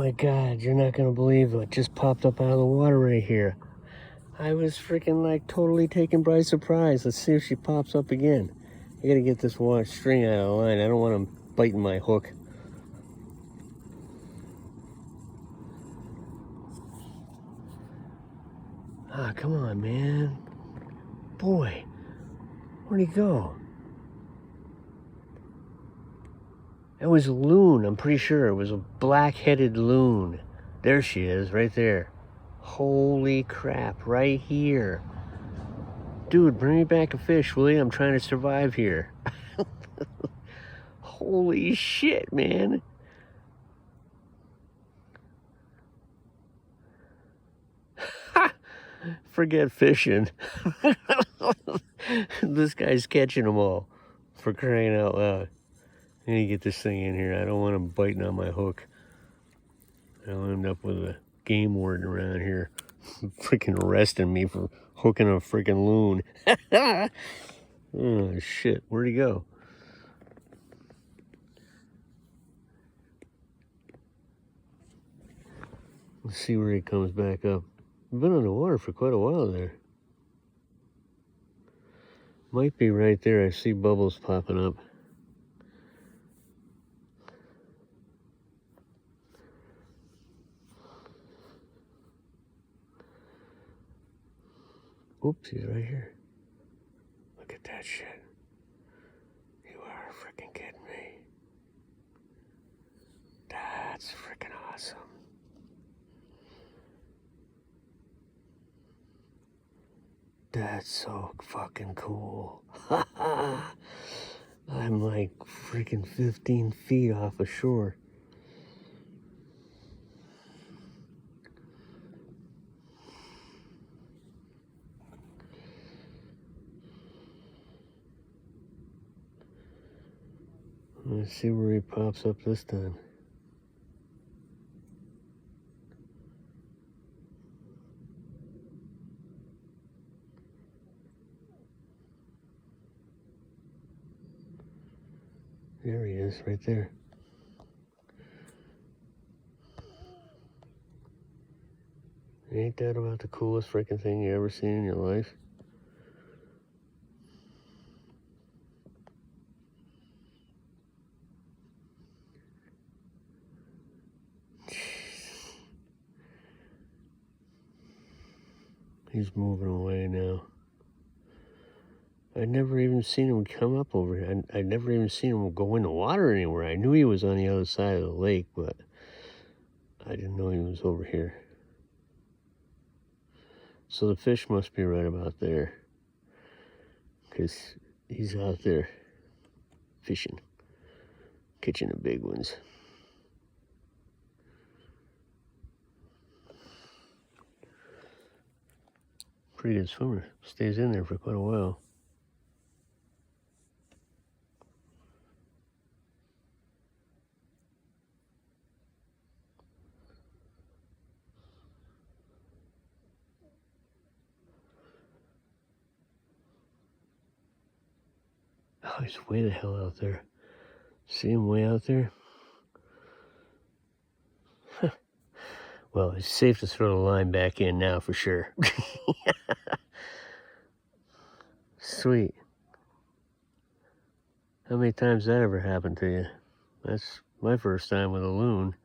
My God, you're not gonna believe what just popped up out of the water right here. I was freaking like totally taken by surprise. Let's see if she pops up again. I gotta get this string out of the line. I don't want them biting my hook. Ah, come on, man. Boy, where'd he go? It was a loon, I'm pretty sure. It was a black-headed loon. There she is, right there. Holy crap, right here. Dude, bring me back a fish, will you? I'm trying to survive here. Holy shit, man. Forget fishing. This guy's catching them all, for crying out loud. I need to get this thing in here. I don't want him biting on my hook. I'll end up with a game warden around here freaking arresting me for hooking a freaking loon. Oh shit, where'd he go? Let's see where he comes back up. I've been underwater for quite a while there. Might be right there. I see bubbles popping up. Oops, he's right here. Look at that shit. You are freaking kidding me. That's freaking awesome. That's so fucking cool. I'm like freaking 15 feet off the shore. Let's see where he pops up this time. There he is, right there. Ain't that about the coolest freaking thing you ever seen in your life? He's moving away now. I'd never even seen him come up over here. I'd never even seen him go in the water anywhere. I knew he was on the other side of the lake, but I didn't know he was over here. So the fish must be right about there, because he's out there fishing, catching the big ones. Pretty good swimmer. Stays in there for quite a while. Oh, he's way the hell out there. See him way out there? Well, it's safe to throw the line back in now for sure. Sweet. How many times that ever happened to you? That's my first time with a loon.